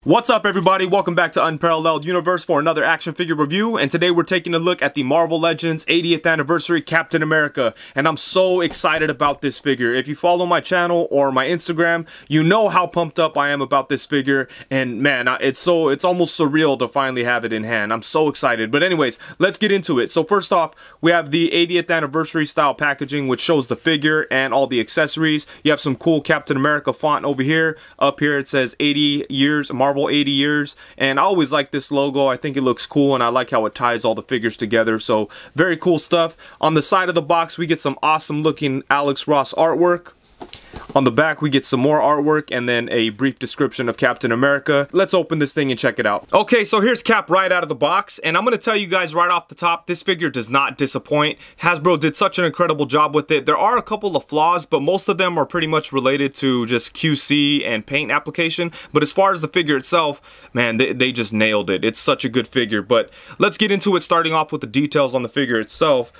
What's up everybody, welcome back to Unparalleled Universe for another action figure review, and today we're taking a look at the Marvel Legends 80th Anniversary Captain America, and I'm so excited about this figure. If you follow my channel or my Instagram, you know how pumped up I am about this figure, and man, it's almost surreal to finally have it in hand. I'm so excited. But anyways, let's get into it. So first off, we have the 80th Anniversary style packaging, which shows the figure and all the accessories. You have some cool Captain America font over here. Up here it says 80 years, Marvel 80 years, and I always like this logo. I think it looks cool, and I like how it ties all the figures together, so very cool stuff. On the side of the box we get some awesome looking Alex Ross artwork. On the back we get some more artwork and then a brief description of Captain America. Let's open this thing and check it out. Okay, so here's Cap right out of the box, and I'm gonna tell you guys right off the top, this figure does not disappoint. Hasbro did such an incredible job with it. There are a couple of flaws, but most of them are pretty much related to just QC and paint application. But as far as the figure itself, man, they just nailed it. It's such a good figure. But let's get into it, starting off with the details on the figure itself.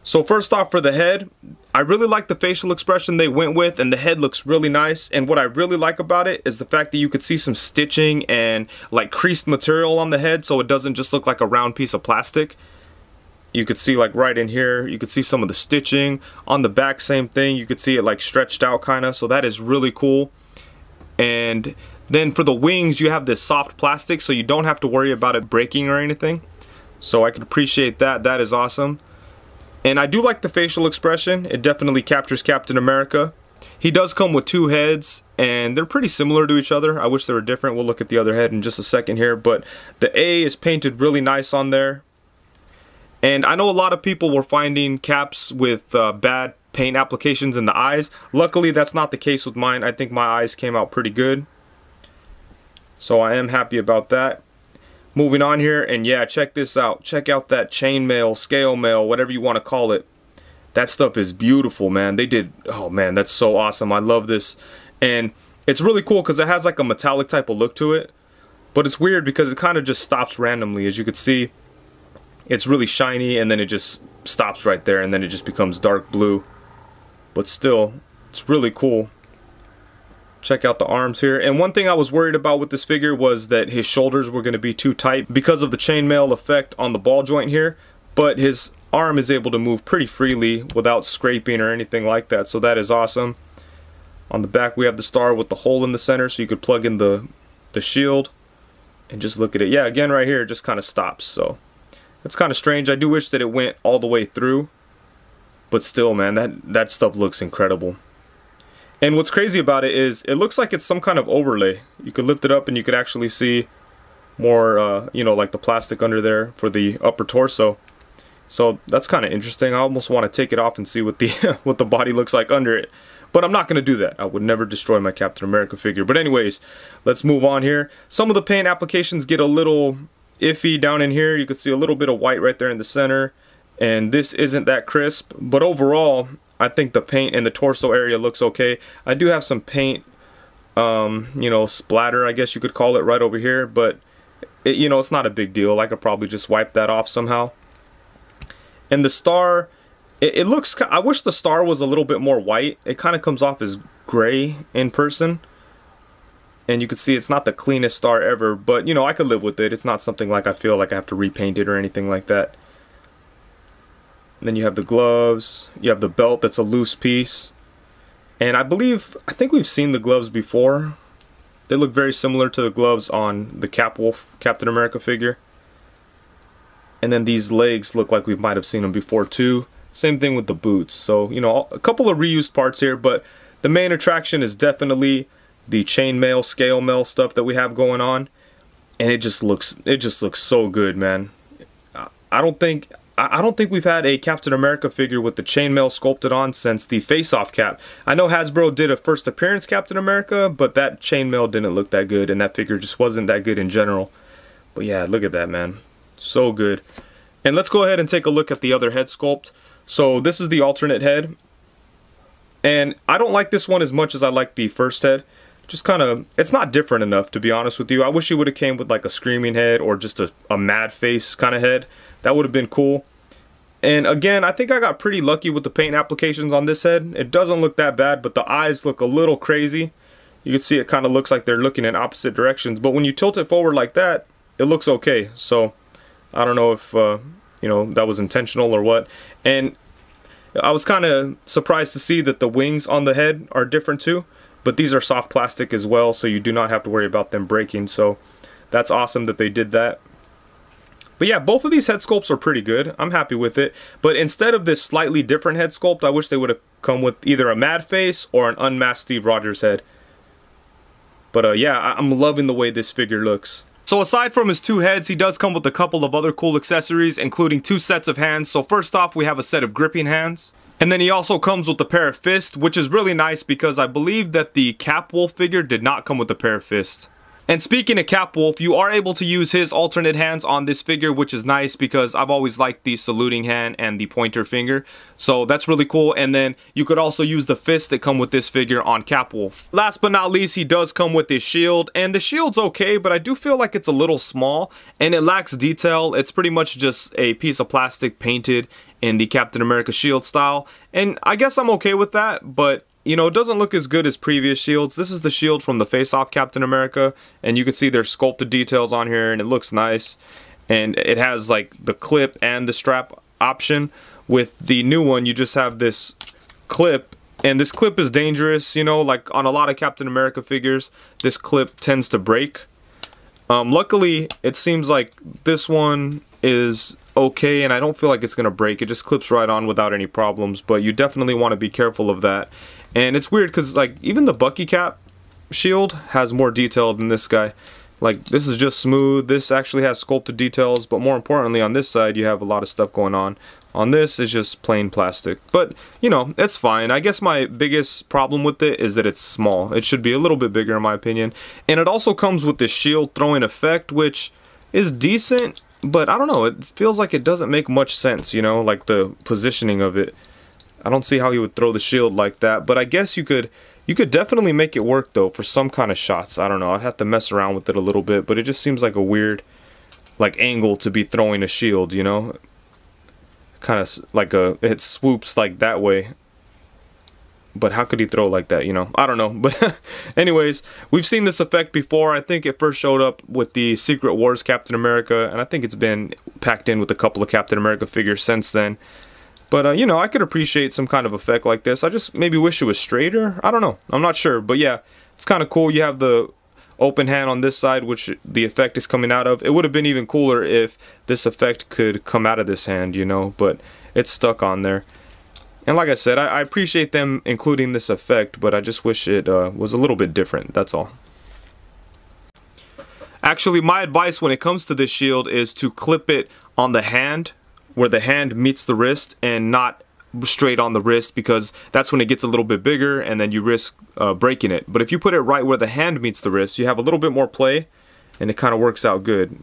So first off, for the head, I really like the facial expression they went with, and the head looks really nice. And what I really like about it is the fact that you could see some stitching and like creased material on the head, so it doesn't just look like a round piece of plastic. You could see like right in here, you could see some of the stitching. On the back, same thing, you could see it like stretched out kind of, so that is really cool. And then for the wings, you have this soft plastic, so you don't have to worry about it breaking or anything. So I can appreciate that. That is awesome. And I do like the facial expression. It definitely captures Captain America. He does come with two heads, and they're pretty similar to each other. I wish they were different. We'll look at the other head in just a second here. But the A is painted really nice on there. And I know a lot of people were finding Caps with bad paint applications in the eyes. Luckily, that's not the case with mine. I think my eyes came out pretty good. So I am happy about that. Moving on here, and yeah, check this out. Check out that chainmail, scale mail, whatever you want to call it. That stuff is beautiful, man. They did, oh man, that's so awesome. I love this. And it's really cool because it has like a metallic type of look to it. But it's weird because it kind of just stops randomly. As you can see, it's really shiny, and then it just stops right there, and then it just becomes dark blue. But still, it's really cool. Check out the arms here. And one thing I was worried about with this figure was that his shoulders were going to be too tight because of the chainmail effect on the ball joint here, but his arm is able to move pretty freely without scraping or anything like that, so that is awesome. On the back we have the star with the hole in the center, so you could plug in the shield and just look at it. Yeah, again right here it just kind of stops, so that's kind of strange. I do wish that it went all the way through, but still, man, that stuff looks incredible. And what's crazy about it is it looks like it's some kind of overlay. You could lift it up and you could actually see more, you know, like the plastic under there for the upper torso. So that's kind of interesting. I almost want to take it off and see what the what the body looks like under it. But I'm not going to do that. I would never destroy my Captain America figure. But anyways, let's move on here. Some of the paint applications get a little iffy down in here. You can see a little bit of white right there in the center. And this isn't that crisp. But overall, I think the paint in the torso area looks okay. I do have some paint, you know, splatter, I guess you could call it, right over here, but you know, it's not a big deal. I could probably just wipe that off somehow. And the star, it looks, I wish the star was a little bit more white. It kind of comes off as gray in person. And you can see it's not the cleanest star ever, but you know, I could live with it. It's not something like I feel like I have to repaint it or anything like that. And then you have the gloves, you have the belt that's a loose piece. And I think we've seen the gloves before. They look very similar to the gloves on the Captain America figure. And then these legs look like we might have seen them before too. Same thing with the boots. So, you know, a couple of reused parts here, but the main attraction is definitely the chainmail, scale mail stuff that we have going on. And it just looks so good, man. I don't think we've had a Captain America figure with the chainmail sculpted on since the face-off cap. I know Hasbro did a first appearance Captain America, but that chainmail didn't look that good, and that figure just wasn't that good in general. But yeah, look at that, man. So good. And let's go ahead and take a look at the other head sculpt. So this is the alternate head. And I don't like this one as much as I like the first head. Just kind of, it's not different enough, to be honest with you. I wish it would have came with like a screaming head or just a mad face kind of head. That would have been cool. And again, I think I got pretty lucky with the paint applications on this head. It doesn't look that bad, but the eyes look a little crazy. you can see it kind of looks like they're looking in opposite directions, but when you tilt it forward like that, it looks okay. So I don't know if you know, that was intentional or what. And I was kind of surprised to see that the wings on the head are different too, but these are soft plastic as well, so you do not have to worry about them breaking. So that's awesome that they did that. But yeah, both of these head sculpts are pretty good. I'm happy with it. But instead of this slightly different head sculpt, I wish they would have come with either a mad face or an unmasked Steve Rogers head. But yeah, I'm loving the way this figure looks. So aside from his two heads, he does come with a couple of other cool accessories, including two sets of hands. So first off, we have a set of gripping hands. And then he also comes with a pair of fists, which is really nice because I believe that the Capwolf figure did not come with a pair of fists. And speaking of Capwolf, you are able to use his alternate hands on this figure, which is nice because I've always liked the saluting hand and the pointer finger. So that's really cool. And then you could also use the fists that come with this figure on Capwolf. Last but not least, he does come with his shield. And the shield's okay, but I do feel like it's a little small and it lacks detail. It's pretty much just a piece of plastic painted in the Captain America shield style. And I guess I'm okay with that, but you know, it doesn't look as good as previous shields. This is the shield from the face-off Captain America, and you can see there's sculpted details on here, and it looks nice. And it has like the clip and the strap option. With the new one, you just have this clip, and this clip is dangerous, you know, like on a lot of Captain America figures, this clip tends to break. Luckily, it seems like this one is okay, and I don't feel like it's gonna break. It just clips right on without any problems, but you definitely want to be careful of that. And it's weird because like even the Bucky Cap shield has more detail than this guy. Like this is just smooth. This actually has sculpted details, but more importantly on this side you have a lot of stuff going on. On this is just plain plastic. But you know, it's fine. I guess my biggest problem with it is that it's small. It should be a little bit bigger in my opinion. And it also comes with this shield throwing effect, which is decent, but I don't know, it feels like it doesn't make much sense, you know, like the positioning of it. I don't see how he would throw the shield like that, but I guess you could definitely make it work though for some kind of shots. I don't know, I'd have to mess around with it a little bit, but it just seems like a weird like angle to be throwing a shield, you know? Kind of like it swoops like that way. But how could he throw like that, you know? I don't know. But anyways, we've seen this effect before. I think it first showed up with the Secret Wars Captain America, and I think it's been packed in with a couple of Captain America figures since then. But, you know, I could appreciate some kind of effect like this. I just maybe wish it was straighter. I don't know. I'm not sure. But yeah, it's kind of cool. You have the open hand on this side, which the effect is coming out of. It would have been even cooler if this effect could come out of this hand, you know, but it's stuck on there. And like I said, I appreciate them including this effect, but I just wish it was a little bit different, that's all. Actually, my advice when it comes to this shield is to clip it on the hand, where the hand meets the wrist, and not straight on the wrist, because that's when it gets a little bit bigger and then you risk breaking it. But if you put it right where the hand meets the wrist, you have a little bit more play and it kind of works out good.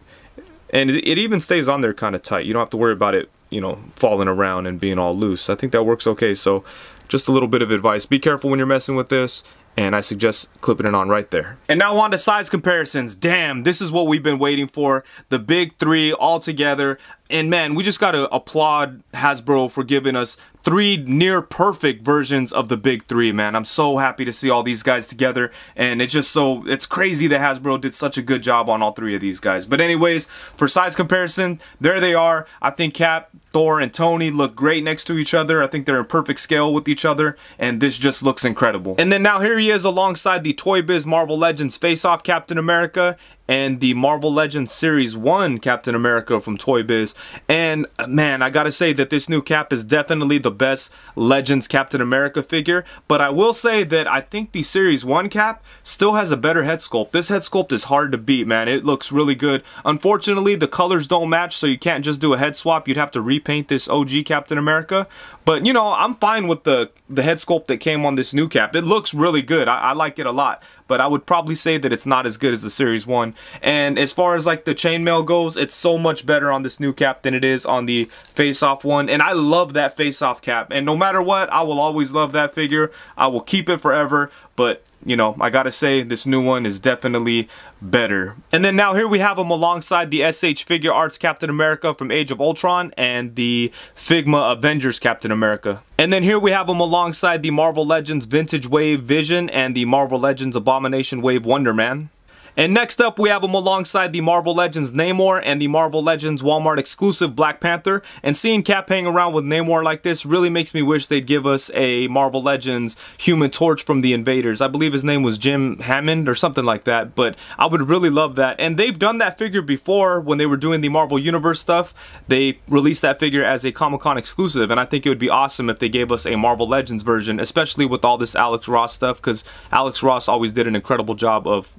And it even stays on there kind of tight. You don't have to worry about it, you know, falling around and being all loose. I think that works okay. So just a little bit of advice. Be careful when you're messing with this, and I suggest clipping it on right there. And now on to size comparisons. Damn, this is what we've been waiting for. The big three all together. And man, we just gotta applaud Hasbro for giving us 3 near perfect versions of the big 3, man. I'm so happy to see all these guys together, and it's crazy that Hasbro did such a good job on all 3 of these guys. But anyways, for size comparison, there they are. I think Cap, Thor, and Tony look great next to each other. I think they're in perfect scale with each other, and this just looks incredible. And then now here he is alongside the Toy Biz Marvel Legends Face-Off Captain America and the Marvel Legends Series 1 Captain America from Toy Biz. And man, I gotta say that this new Cap is definitely the best Legends Captain America figure, but I will say that I think the Series 1 Cap still has a better head sculpt. This head sculpt is hard to beat, man. It looks really good. Unfortunately, the colors don't match, so you can't just do a head swap. You'd have to repaint this OG Captain America. But, you know, I'm fine with the head sculpt that came on this new Cap. It looks really good. I like it a lot. But I would probably say that it's not as good as the Series 1. And as far as like the chainmail goes, it's so much better on this new Cap than it is on the face-off one. And I love that face-off Cap. And no matter what, I will always love that figure. I will keep it forever. But you know, I gotta say this new one is definitely better. And then now here we have him alongside the SH Figure Arts Captain America from Age of Ultron and the Figma Avengers Captain America. And then here we have him alongside the Marvel Legends Vintage Wave Vision and the Marvel Legends Abomination Wave Wonder Man. And next up, we have him alongside the Marvel Legends Namor and the Marvel Legends Walmart exclusive Black Panther. And seeing Cap hang around with Namor like this really makes me wish they'd give us a Marvel Legends Human Torch from the Invaders. I believe his name was Jim Hammond or something like that, but I would really love that. And they've done that figure before when they were doing the Marvel Universe stuff. They released that figure as a Comic-Con exclusive, and I think it would be awesome if they gave us a Marvel Legends version, especially with all this Alex Ross stuff, because Alex Ross always did an incredible job of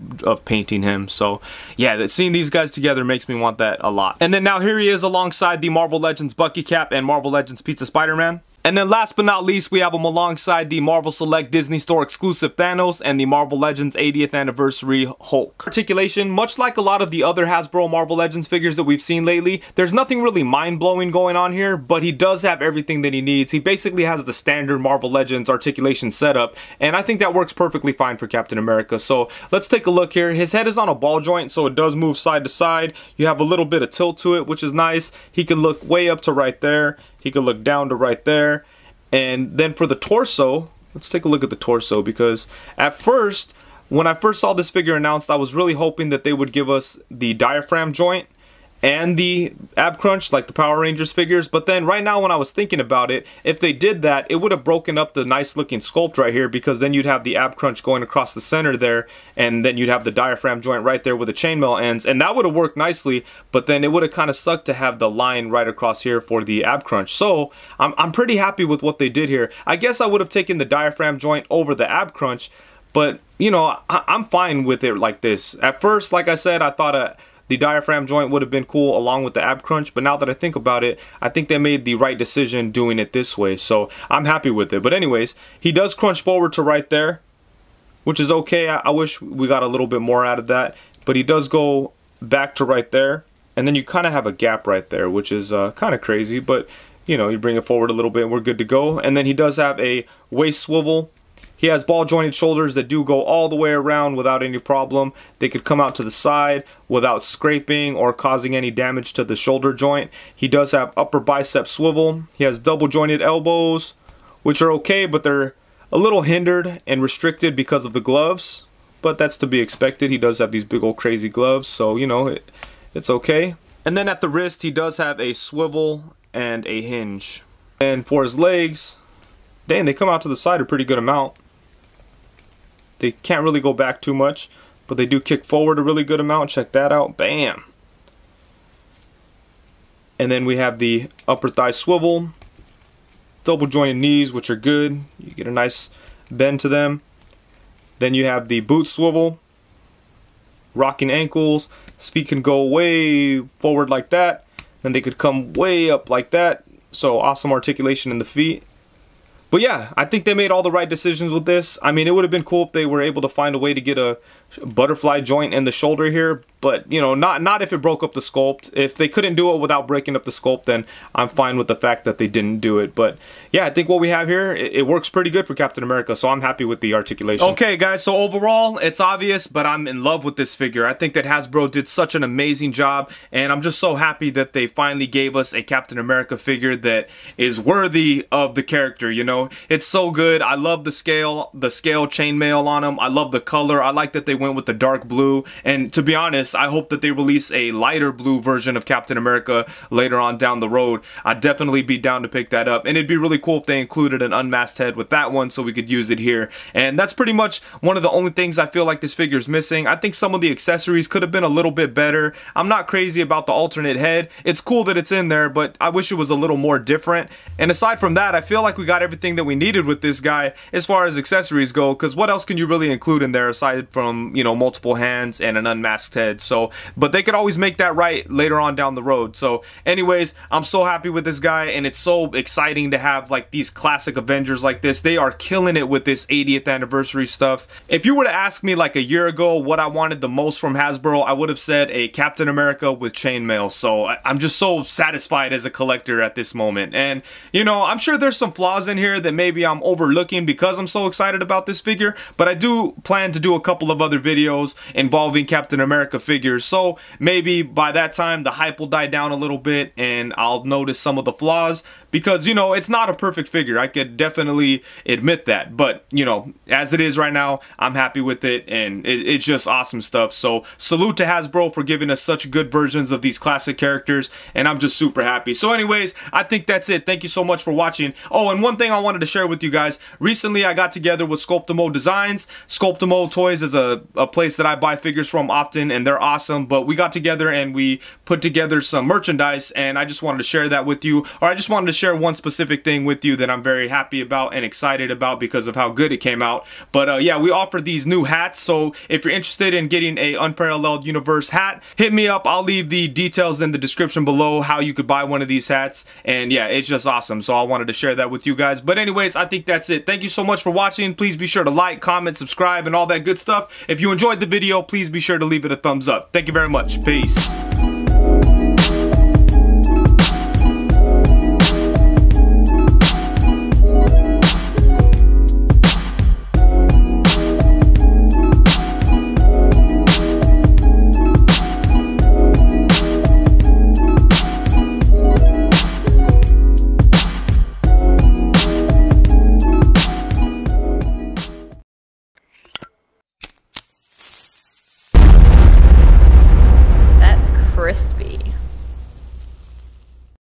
painting him. So yeah, seeing these guys together makes me want that a lot. And then now here he is alongside the Marvel Legends Bucky Cap and Marvel Legends Pizza Spider-Man. And then last but not least, we have him alongside the Marvel Select Disney Store exclusive Thanos and the Marvel Legends 80th Anniversary Hulk. Articulation, much like a lot of the other Hasbro Marvel Legends figures that we've seen lately, there's nothing really mind-blowing going on here, but he does have everything that he needs. He basically has the standard Marvel Legends articulation setup, and I think that works perfectly fine for Captain America. So let's take a look here. His head is on a ball joint, so it does move side to side. You have a little bit of tilt to it, which is nice. He can look way up to right there. He could look down to right there. And then for the torso, let's take a look at the torso, because at first, when I first saw this figure announced, I was really hoping that they would give us the diaphragm joint and the ab crunch like the Power Rangers figures. But then right now when I was thinking about it, if they did that, it would have broken up the nice looking sculpt right here, because then you'd have the ab crunch going across the center there, and then you'd have the diaphragm joint right there with the chainmail ends, and that would have worked nicely. But then it would have kind of sucked to have the line right across here for the ab crunch. So I'm pretty happy with what they did here. I guess I would have taken the diaphragm joint over the ab crunch, but you know, I'm fine with it like this. At first, like I said, I thought the diaphragm joint would have been cool along with the ab crunch, but now that I think about it, I think they made the right decision doing it this way, so I'm happy with it. But anyways, he does crunch forward to right there, which is okay. I wish we got a little bit more out of that, but he does go back to right there, and then you kind of have a gap right there, which is kind of crazy, but you know, you bring it forward a little bit and we're good to go. And then he does have a waist swivel. He has ball jointed shoulders that do go all the way around without any problem. They could come out to the side without scraping or causing any damage to the shoulder joint. He does have upper bicep swivel. He has double jointed elbows, which are okay, but they're a little hindered and restricted because of the gloves. But that's to be expected. He does have these big old crazy gloves, so you know, it's okay. And then at the wrist, he does have a swivel and a hinge. And for his legs, dang, they come out to the side a pretty good amount. They can't really go back too much, but they do kick forward a really good amount. Check that out. Bam! And then we have the upper thigh swivel, double jointed knees, which are good. You get a nice bend to them. Then you have the boot swivel, rocking ankles. His feet can go way forward like that. Then they could come way up like that. So awesome articulation in the feet. But yeah, I think they made all the right decisions with this. I mean, it would have been cool if they were able to find a way to get a butterfly joint in the shoulder here, but you know, not if it broke up the sculpt. If they couldn't do it without breaking up the sculpt, then I'm fine with the fact that they didn't do it. But yeah, I think what we have here, it works pretty good for Captain America, so I'm happy with the articulation. Okay guys, so overall, it's obvious, but I'm in love with this figure. I think that Hasbro did such an amazing job, and I'm just so happy that they finally gave us a Captain America figure that is worthy of the character, you know? It's so good. I love the scale chainmail on him. I love the color. I like that they went with the dark blue, and to be honest, I hope that they release a lighter blue version of Captain America later on down the road. I'd definitely be down to pick that up, and it'd be really cool if they included an unmasked head with that one so we could use it here. And that's pretty much one of the only things I feel like this figure is missing. I think some of the accessories could have been a little bit better. I'm not crazy about the alternate head. It's cool that it's in there, but I wish it was a little more different. And aside from that, I feel like we got everything that we needed with this guy as far as accessories go, because what else can you really include in there aside from, you know, multiple hands and an unmasked head? So, but they could always make that right later on down the road. So anyways, I'm so happy with this guy, and it's so exciting to have like these classic Avengers like this. They are killing it with this 80th anniversary stuff. If you were to ask me like a year ago what I wanted the most from Hasbro, I would have said a Captain America with chainmail. So I'm just so satisfied as a collector at this moment. And you know, I'm sure there's some flaws in here here that maybe I'm overlooking because I'm so excited about this figure, but I do plan to do a couple of other videos involving Captain America figures, so maybe by that time the hype will die down a little bit and I'll notice some of the flaws, because, you know, it's not a perfect figure. I could definitely admit that, but, you know, as it is right now, I'm happy with it, and it's just awesome stuff. So salute to Hasbro for giving us such good versions of these classic characters, and I'm just super happy. So anyways, I think that's it. Thank you so much for watching. Oh, and one thing I wanted to share with you guys. Recently, I got together with Sculptomo Designs. Sculptomotoys is a place that I buy figures from often, and they're awesome, but we got together and we put together some merchandise, and I just wanted to share that with you, or I just wanted to share one specific thing with you that I'm very happy about and excited about because of how good it came out. But yeah, we offer these new hats, so if you're interested in getting a Unparalleled Universe hat, hit me up. I'll leave the details in the description below how you could buy one of these hats, and yeah, it's just awesome, so I wanted to share that with you guys. But anyways, I think that's it. Thank you so much for watching. Please be sure to like, comment, subscribe, and all that good stuff. If you enjoyed the video, please be sure to leave it a thumbs up. Thank you very much. Peace. That's crispy.